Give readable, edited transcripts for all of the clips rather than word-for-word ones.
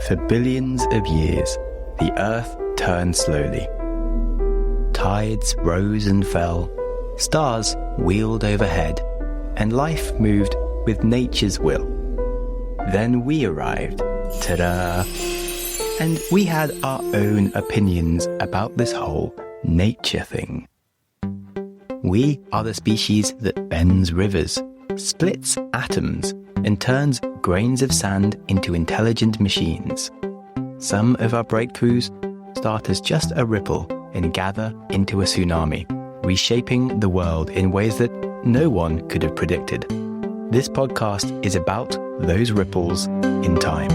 For billions of years, the Earth turned slowly. Tides rose and fell, stars wheeled overhead, and life moved with nature's will. Then we arrived, ta-da! And we had our own opinions about this whole nature thing. We are the species that bends rivers, splits atoms, and turns grains of sand into intelligent machines. Some of our breakthroughs start as just a ripple and gather into a tsunami, reshaping the world in ways that no one could have predicted. This podcast is about those ripples in time.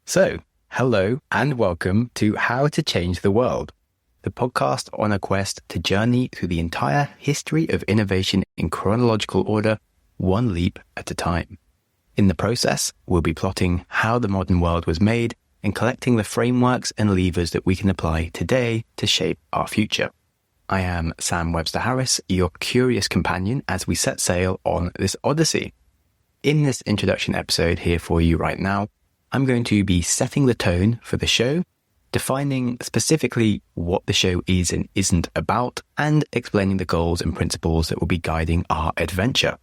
So, hello and welcome to How to Change the World, the podcast on a quest to journey through the entire history of innovation in chronological order, one leap at a time. In the process, we'll be plotting how the modern world was made and collecting the frameworks and levers that we can apply today to shape our future. I am Sam Webster Harris, your curious companion as we set sail on this odyssey. In this introduction episode here for you right now, I'm going to be setting the tone for the show, defining specifically what the show is and isn't about, and explaining the goals and principles that will be guiding our adventure.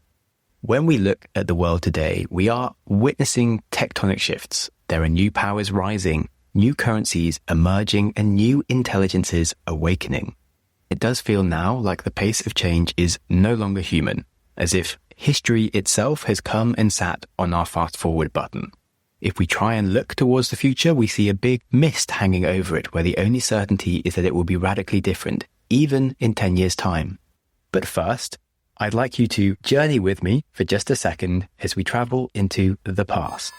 When we look at the world today, we are witnessing tectonic shifts. There are new powers rising, new currencies emerging, and new intelligences awakening. It does feel now like the pace of change is no longer human, as if history itself has come and sat on our fast-forward button. If we try and look towards the future, we see a big mist hanging over it where the only certainty is that it will be radically different, even in 10 years' time. But first, I'd like you to journey with me for just a second as we travel into the past.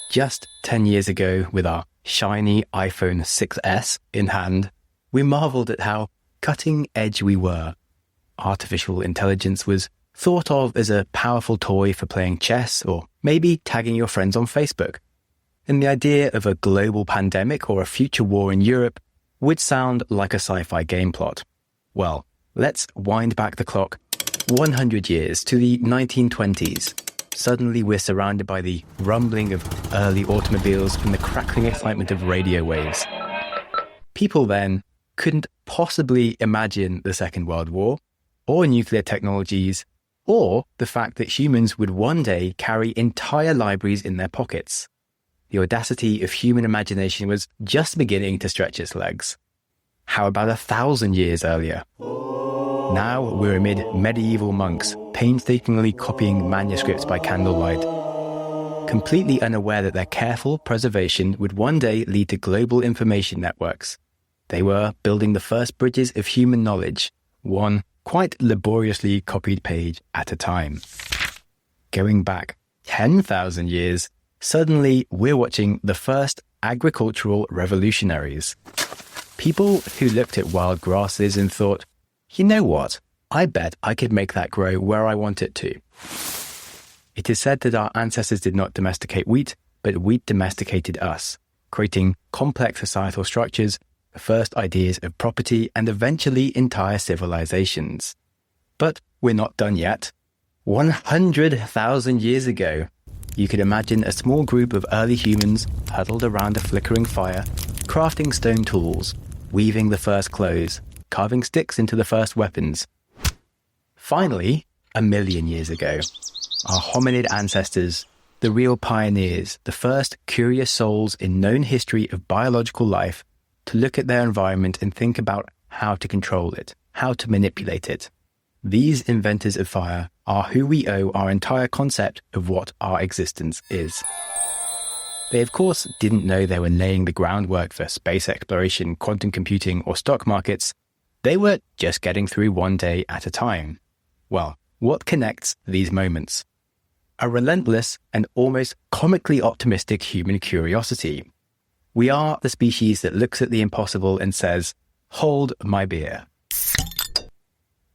Just 10 years ago, with our shiny iPhone 6S in hand, we marveled at how cutting edge we were. Artificial intelligence was thought of as a powerful toy for playing chess or maybe tagging your friends on Facebook. And the idea of a global pandemic or a future war in Europe would sound like a sci-fi game plot. Well, let's wind back the clock 100 years to the 1920s. Suddenly we're surrounded by the rumbling of early automobiles and the crackling excitement of radio waves. People then couldn't possibly imagine the Second World War or nuclear technologies, or the fact that humans would one day carry entire libraries in their pockets. The audacity of human imagination was just beginning to stretch its legs. How about 1,000 years earlier? Now we're amid medieval monks painstakingly copying manuscripts by candlelight, completely unaware that their careful preservation would one day lead to global information networks. They were building the first bridges of human knowledge, one quite laboriously copied page at a time. Going back 10,000 years, suddenly we're watching the first agricultural revolutionaries. People who looked at wild grasses and thought, you know what, I bet I could make that grow where I want it to. It is said that our ancestors did not domesticate wheat, but wheat domesticated us, creating complex societal structures, the first ideas of property, and eventually entire civilizations. But we're not done yet. 100,000 years ago, you could imagine a small group of early humans huddled around a flickering fire, crafting stone tools, weaving the first clothes, carving sticks into the first weapons. Finally, 1,000,000 years ago, our hominid ancestors, the real pioneers, the first curious souls in known history of biological life, to look at their environment and think about how to control it, how to manipulate it. These inventors of fire are who we owe our entire concept of what our existence is. They, of course, didn't know they were laying the groundwork for space exploration, quantum computing, or stock markets. They were just getting through one day at a time. Well, what connects these moments? A relentless and almost comically optimistic human curiosity. We are the species that looks at the impossible and says, hold my beer.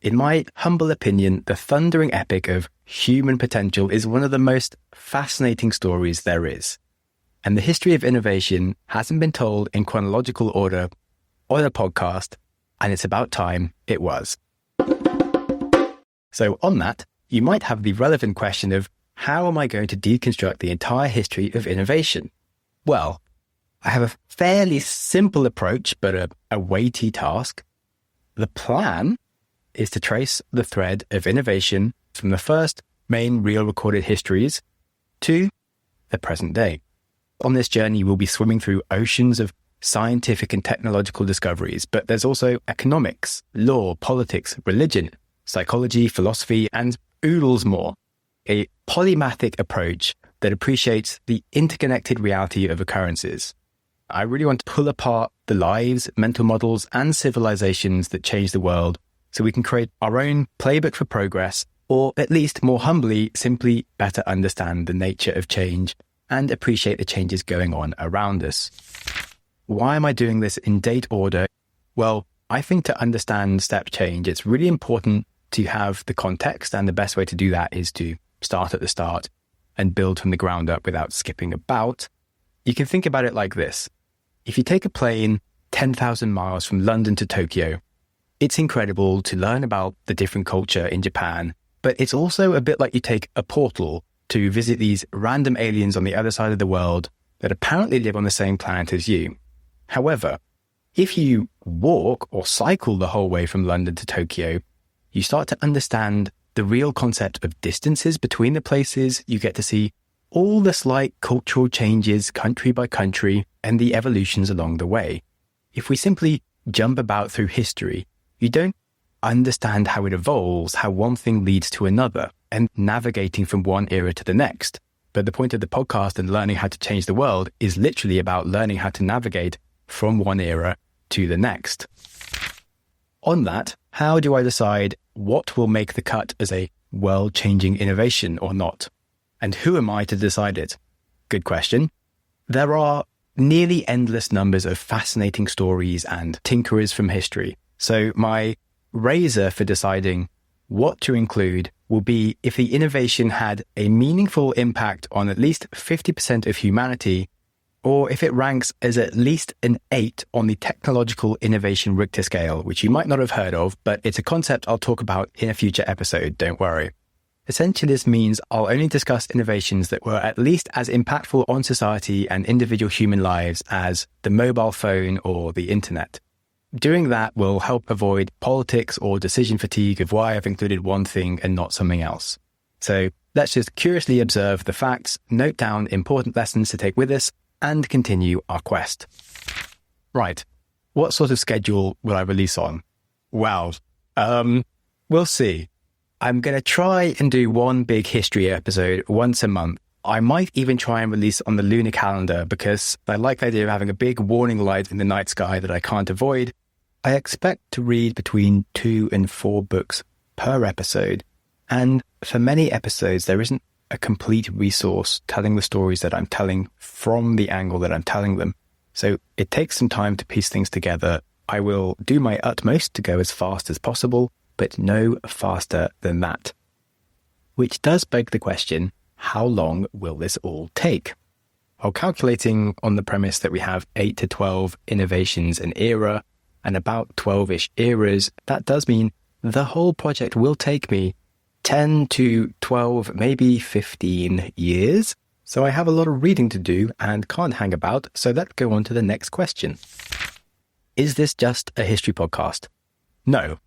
In my humble opinion, the thundering epic of human potential is one of the most fascinating stories there is. And the history of innovation hasn't been told in chronological order on a podcast, and it's about time it was. So on that, you might have the relevant question of, how am I going to deconstruct the entire history of innovation? Well, I have a fairly simple approach, but a weighty task. The plan is to trace the thread of innovation from the first main real recorded histories to the present day. On this journey, we'll be swimming through oceans of scientific and technological discoveries, but there's also economics, law, politics, religion, psychology, philosophy, and oodles more. A polymathic approach that appreciates the interconnected reality of occurrences. I really want to pull apart the lives, mental models, and civilizations that change the world so we can create our own playbook for progress, or at least more humbly, simply better understand the nature of change and appreciate the changes going on around us. Why am I doing this in date order? Well, I think to understand step change, it's really important to have the context, and the best way to do that is to start at the start and build from the ground up without skipping about. You can think about it like this. If you take a plane 10,000 miles from London to Tokyo, it's incredible to learn about the different culture in Japan, but it's also a bit like you take a portal to visit these random aliens on the other side of the world that apparently live on the same planet as you. However, if you walk or cycle the whole way from London to Tokyo, you start to understand the real concept of distances between the places. You get to see all the slight cultural changes country by country and the evolutions along the way. If we simply jump about through history, you don't understand how it evolves, how one thing leads to another, and navigating from one era to the next. But the point of the podcast and learning how to change the world is literally about learning how to navigate from one era to the next. On that, how do I decide what will make the cut as a world-changing innovation or not? And who am I to decide it? Good question. There are nearly endless numbers of fascinating stories and tinkerers from history. So my razor for deciding what to include will be if the innovation had a meaningful impact on at least 50% of humanity, or if it ranks as at least an 8 on the technological innovation Richter scale, which you might not have heard of, but it's a concept I'll talk about in a future episode, don't worry. Essentially, this means I'll only discuss innovations that were at least as impactful on society and individual human lives as the mobile phone or the internet. Doing that will help avoid politics or decision fatigue of why I've included one thing and not something else. So let's just curiously observe the facts, note down important lessons to take with us, and continue our quest. Right. What sort of schedule will I release on? Well, we'll see. I'm going to try and do one big history episode once a month. I might even try and release on the lunar calendar because I like the idea of having a big warning light in the night sky that I can't avoid. I expect to read between 2 and 4 books per episode. And for many episodes, there isn't a complete resource telling the stories that I'm telling from the angle that I'm telling them. So it takes some time to piece things together. I will do my utmost to go as fast as possible, but no faster than that. Which does beg the question, how long will this all take? While calculating on the premise that we have 8 to 12 innovations an era and about 12-ish eras, that does mean the whole project will take me 10 to 12, maybe 15 years. So I have a lot of reading to do and can't hang about. So let's go on to the next question. Is this just a history podcast? No.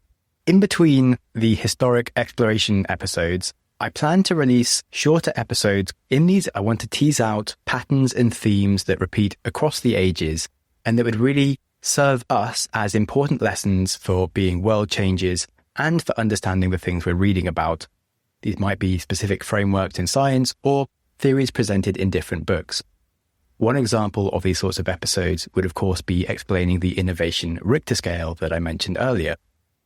In between the historic exploration episodes, I plan to release shorter episodes. In these, I want to tease out patterns and themes that repeat across the ages and that would really serve us as important lessons for being world changers and for understanding the things we're reading about. These might be specific frameworks in science or theories presented in different books. One example of these sorts of episodes would, of course, be explaining the innovation Richter scale that I mentioned earlier.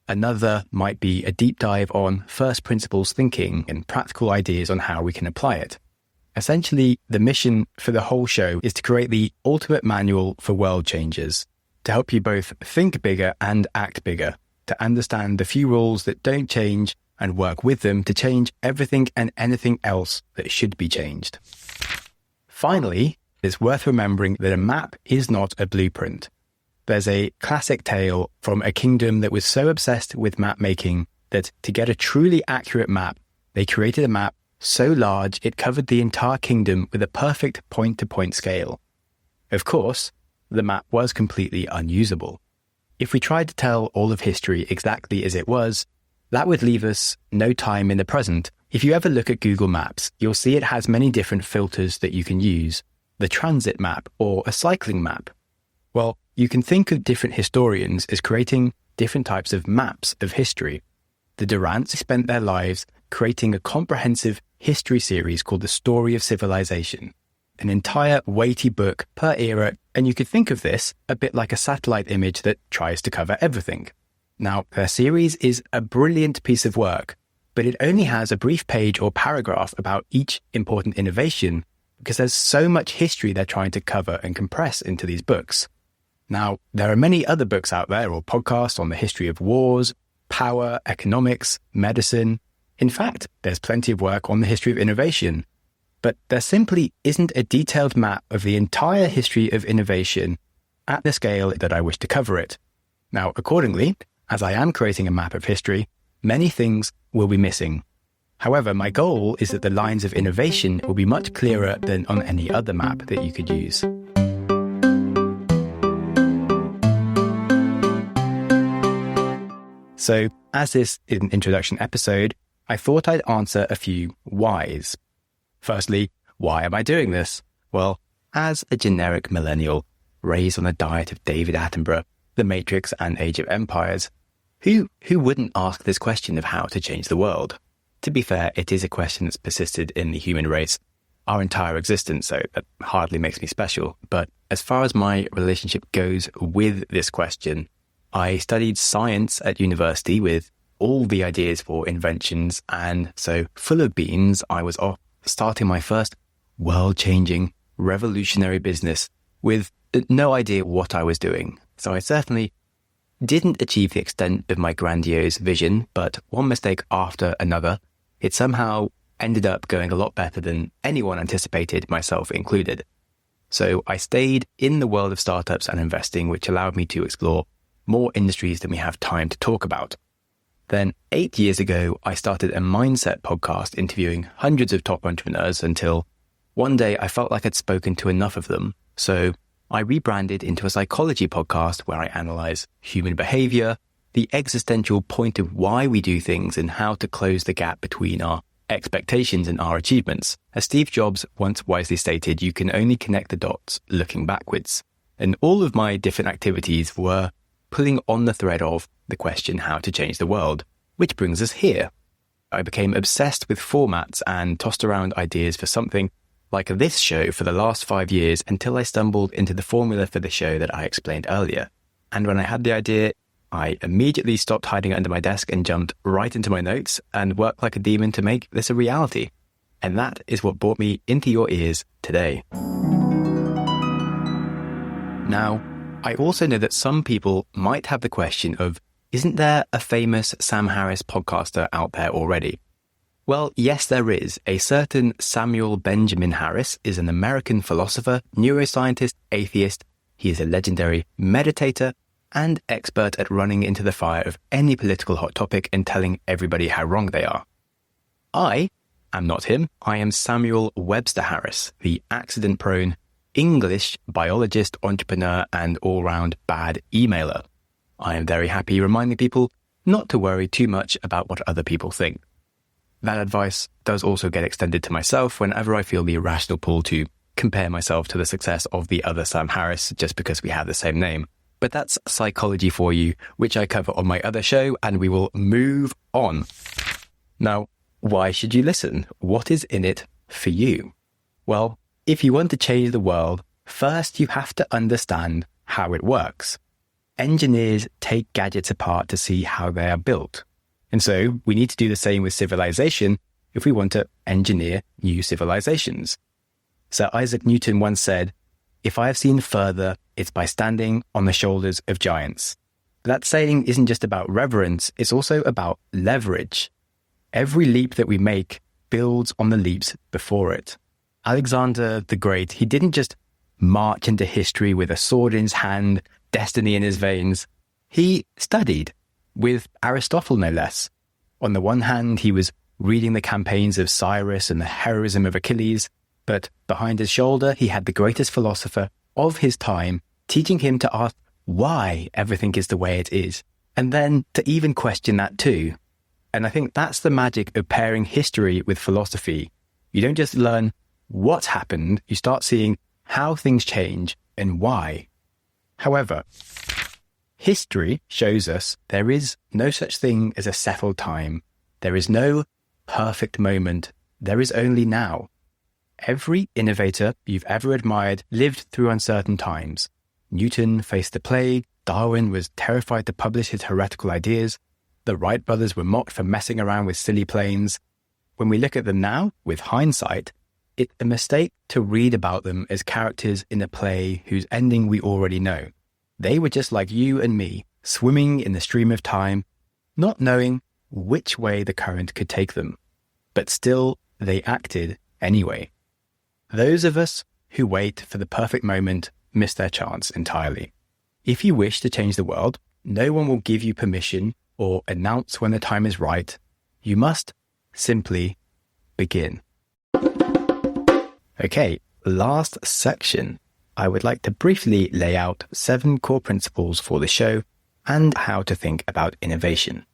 Another might be a deep dive on first principles thinking and practical ideas on how we can apply it. Essentially, the mission for the whole show is to create the ultimate manual for world changers, to help you both think bigger and act bigger. to understand the few rules that don't change and work with them to change everything and anything else that should be changed. Finally, it's worth remembering that a map is not a blueprint. There's a classic tale from a kingdom that was so obsessed with map making that to get a truly accurate map, they created a map so large it covered the entire kingdom with a perfect point-to-point scale. Of course, the map was completely unusable. If we tried to tell all of history exactly as it was, that would leave us no time in the present. If you ever look at Google Maps, you'll see it has many different filters that you can use. The transit map or a cycling map. Well, you can think of different historians as creating different types of maps of history. The Durants spent their lives creating a comprehensive history series called The Story of Civilization, an entire weighty book per era, and you could think of this a bit like a satellite image that tries to cover everything. Now, their series is a brilliant piece of work, but it only has a brief page or paragraph about each important innovation because there's so much history they're trying to cover and compress into these books. Now, there are many other books out there or podcasts on the history of wars, power, economics, medicine. In fact, there's plenty of work on the history of innovation, but there simply isn't a detailed map of the entire history of innovation at the scale that I wish to cover it. Now, accordingly, as I am creating a map of history, many things will be missing. However, my goal is that the lines of innovation will be much clearer than on any other map that you could use. So, as this is an introduction episode, I thought I'd answer a few whys. Firstly, why am I doing this? Well, as a generic millennial, raised on a diet of David Attenborough, The Matrix and Age of Empires, who wouldn't ask this question of how to change the world? To be fair, it is a question that's persisted in the human race our entire existence, so that hardly makes me special. But as far as my relationship goes with this question, I studied science at university with all the ideas for inventions, and so full of beans, I was off starting my first world-changing, revolutionary business with no idea what I was doing. So I certainly didn't achieve the extent of my grandiose vision, but one mistake after another, it somehow ended up going a lot better than anyone anticipated, myself included. So I stayed in the world of startups and investing, which allowed me to explore more industries than we have time to talk about. Then 8 years ago, I started a mindset podcast interviewing hundreds of top entrepreneurs until one day I felt like I'd spoken to enough of them. So I rebranded into a psychology podcast where I analyze human behavior, the existential point of why we do things, and how to close the gap between our expectations and our achievements. As Steve Jobs once wisely stated, you can only connect the dots looking backwards. And all of my different activities were pulling on the thread of the question how to change the world, which brings us here. I became obsessed with formats and tossed around ideas for something like this show for the last 5 years until I stumbled into the formula for the show that I explained earlier. And when I had the idea, I immediately stopped hiding under my desk and jumped right into my notes and worked like a demon to make this a reality. And that is what brought me into your ears today. Now, I also know that some people might have the question of, isn't there a famous Sam Harris podcaster out there already? Well, yes, there is. A certain Samuel Benjamin Harris is an American philosopher, neuroscientist, atheist. He is a legendary meditator and expert at running into the fire of any political hot topic and telling everybody how wrong they are. I am not him. I am Samuel Webster Harris, the accident-prone English biologist, entrepreneur, and all-round bad emailer. I am very happy reminding people not to worry too much about what other people think. That advice does also get extended to myself whenever I feel the irrational pull to compare myself to the success of the other Sam Harris just because we have the same name. But that's psychology for you, which I cover on my other show, and we will move on. Now, why should you listen? What is in it for you? Well, if you want to change the world, first you have to understand how it works. Engineers take gadgets apart to see how they are built. And so we need to do the same with civilization if we want to engineer new civilizations. Sir Isaac Newton once said, "If I have seen further, it's by standing on the shoulders of giants." That saying isn't just about reverence, it's also about leverage. Every leap that we make builds on the leaps before it. Alexander the Great, he didn't just march into history with a sword in his hand, destiny in his veins. He studied, with Aristotle no less. On the one hand, he was reading the campaigns of Cyrus and the heroism of Achilles, but behind his shoulder, he had the greatest philosopher of his time teaching him to ask why everything is the way it is, and then to even question that too. And I think that's the magic of pairing history with philosophy. You don't just learn what's happened, you start seeing how things change and why. However, history shows us there is no such thing as a settled time. There is no perfect moment. There is only now. Every innovator you've ever admired lived through uncertain times. Newton faced the plague, Darwin was terrified to publish his heretical ideas, the Wright brothers were mocked for messing around with silly planes. When we look at them now, with hindsight, it's a mistake to read about them as characters in a play whose ending we already know. They were just like you and me, swimming in the stream of time, not knowing which way the current could take them. But still, they acted anyway. Those of us who wait for the perfect moment miss their chance entirely. If you wish to change the world, no one will give you permission or announce when the time is right. You must simply begin. Okay, last section. I would like to briefly lay out 7 core principles for the show and how to think about innovation.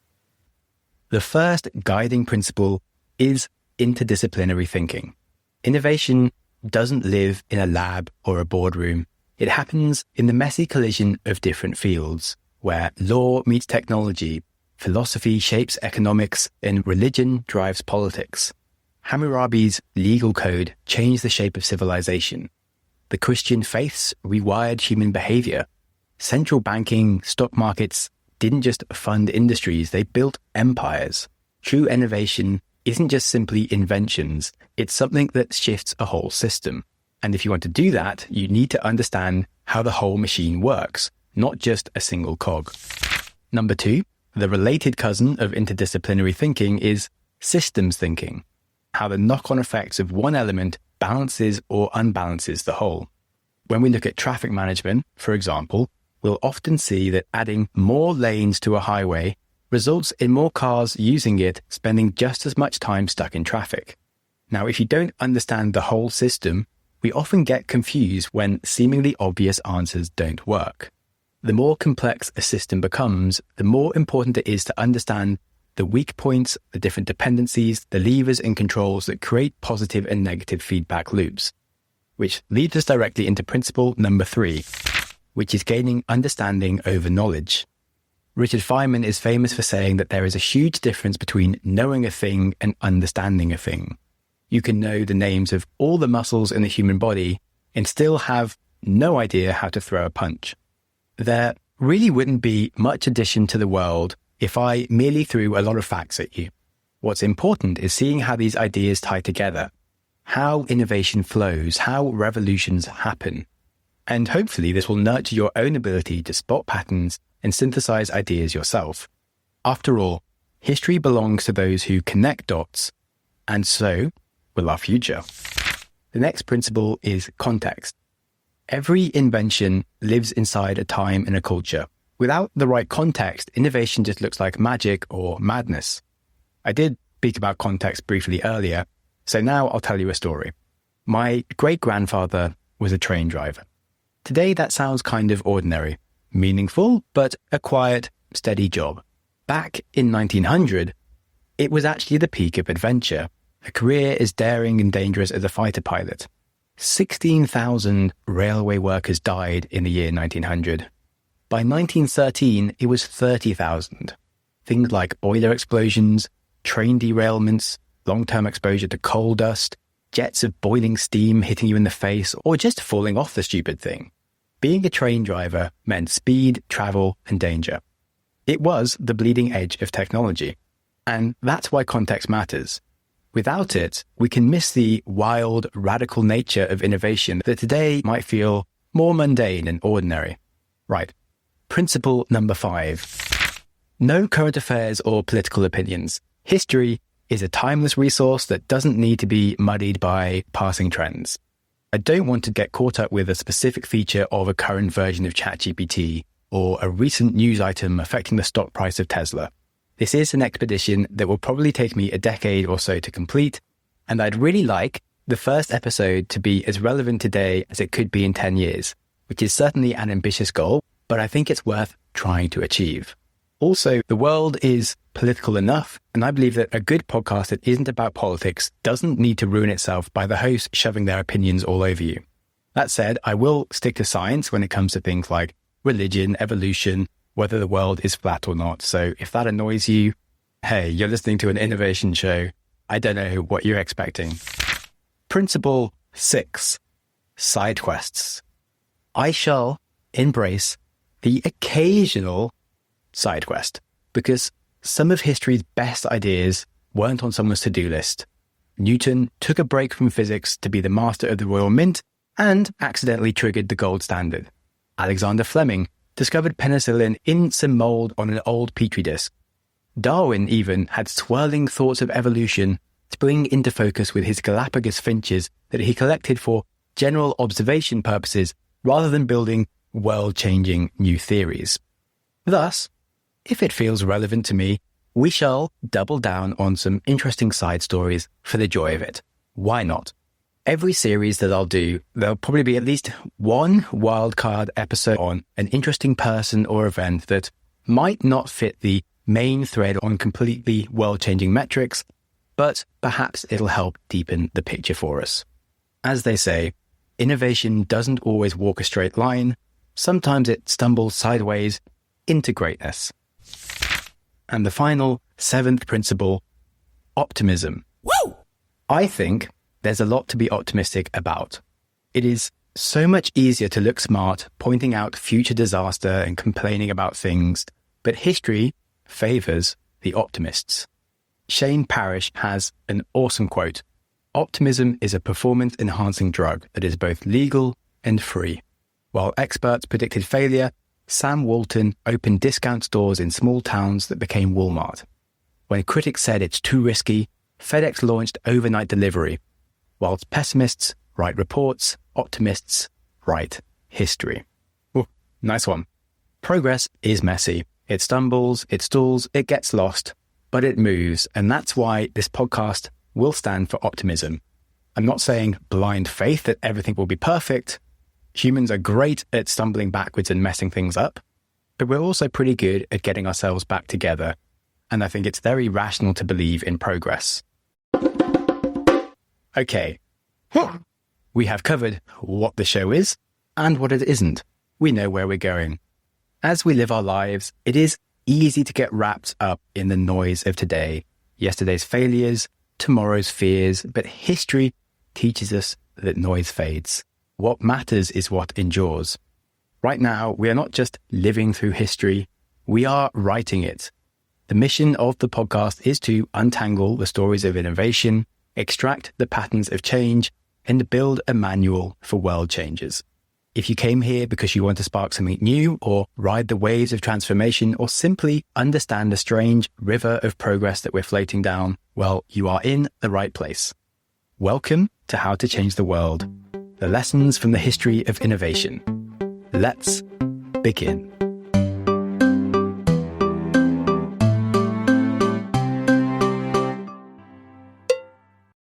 The first guiding principle is interdisciplinary thinking. Innovation doesn't live in a lab or a boardroom. It happens in the messy collision of different fields, where law meets technology, philosophy shapes economics, and religion drives politics. Hammurabi's legal code changed the shape of civilization. The Christian faiths rewired human behavior. Central banking, stock markets didn't just fund industries, they built empires. True innovation isn't just simply inventions, it's something that shifts a whole system. And if you want to do that, you need to understand how the whole machine works, not just a single cog. Number 2, the related cousin of interdisciplinary thinking is systems thinking, how the knock-on effects of one element balances or unbalances the whole. When we look at traffic management, for example, we'll often see that adding more lanes to a highway results in more cars using it, spending just as much time stuck in traffic. Now, if you don't understand the whole system, we often get confused when seemingly obvious answers don't work. The more complex a system becomes, the more important it is to understand the weak points, the different dependencies, the levers and controls that create positive and negative feedback loops. Which leads us directly into principle number 3, which is gaining understanding over knowledge. Richard Feynman is famous for saying that there is a huge difference between knowing a thing and understanding a thing. You can know the names of all the muscles in the human body and still have no idea how to throw a punch. There really wouldn't be much addition to the world if I merely threw a lot of facts at you. What's important is seeing how these ideas tie together, how innovation flows, how revolutions happen. And hopefully this will nurture your own ability to spot patterns and synthesize ideas yourself. After all, history belongs to those who connect dots, and so will our future. The next principle is context. Every invention lives inside a time and a culture. Without the right context, innovation just looks like magic or madness. I did speak about context briefly earlier, so now I'll tell you a story. My great-grandfather was a train driver. Today that sounds kind of ordinary, meaningful, but a quiet, steady job. Back in 1900, it was actually the peak of adventure, a career as daring and dangerous as a fighter pilot. 16,000 railway workers died in the year 1900. By 1913, it was 30,000. Things like boiler explosions, train derailments, long-term exposure to coal dust, jets of boiling steam hitting you in the face, or just falling off the stupid thing. Being a train driver meant speed, travel, and danger. It was the bleeding edge of technology. And that's why context matters. Without it, we can miss the wild, radical nature of innovation that today might feel more mundane and ordinary. Right. Principle number 5. No current affairs or political opinions. History is a timeless resource that doesn't need to be muddied by passing trends. I don't want to get caught up with a specific feature of a current version of ChatGPT or a recent news item affecting the stock price of Tesla. This is an expedition that will probably take me a decade or so to complete, and I'd really like the first episode to be as relevant today as it could be in 10 years, which is certainly an ambitious goal, but I think it's worth trying to achieve. Also, the world is political enough, and I believe that a good podcast that isn't about politics doesn't need to ruin itself by the host shoving their opinions all over you. That said, I will stick to science when it comes to things like religion, evolution, whether the world is flat or not. So if that annoys you, hey, you're listening to an innovation show. I don't know what you're expecting. Principle 6. Side quests. I shall embrace the occasional side quest, because some of history's best ideas weren't on someone's to-do list. Newton took a break from physics to be the master of the Royal Mint and accidentally triggered the gold standard. Alexander Fleming discovered penicillin in some mold on an old petri disk. Darwin even had swirling thoughts of evolution spring into focus with his Galapagos finches that he collected for general observation purposes rather than building world-changing new theories. Thus, if it feels relevant to me, we shall double down on some interesting side stories for the joy of it. Why not? Every series that I'll do, there'll probably be at least one wildcard episode on an interesting person or event that might not fit the main thread on completely world-changing metrics, but perhaps it'll help deepen the picture for us. As they say, innovation doesn't always walk a straight line. Sometimes it stumbles sideways into greatness. And the final 7th principle, optimism. Woo! I think there's a lot to be optimistic about. It is so much easier to look smart, pointing out future disaster and complaining about things, but history favors the optimists. Shane Parrish has an awesome quote. Optimism is a performance-enhancing drug that is both legal and free. While experts predicted failure, Sam Walton opened discount stores in small towns that became Walmart. When critics said it's too risky, FedEx launched overnight delivery. Whilst pessimists write reports, optimists write history. Ooh, nice one. Progress is messy. It stumbles, it stalls, it gets lost, but it moves. And that's why this podcast will stand for optimism. I'm not saying blind faith that everything will be perfect. Humans are great at stumbling backwards and messing things up, but we're also pretty good at getting ourselves back together. And I think it's very rational to believe in progress. Okay, we have covered what the show is and what it isn't. We know where we're going. As we live our lives, it is easy to get wrapped up in the noise of today, yesterday's failures, tomorrow's fears, but history teaches us that noise fades. What matters is what endures. Right now, we are not just living through history, we are writing it. The mission of the podcast is to untangle the stories of innovation, extract the patterns of change, and build a manual for world changes. If you came here because you want to spark something new, or ride the waves of transformation, or simply understand the strange river of progress that we're floating down, well, you are in the right place. Welcome to How to Change the World, the lessons from the history of innovation. Let's begin.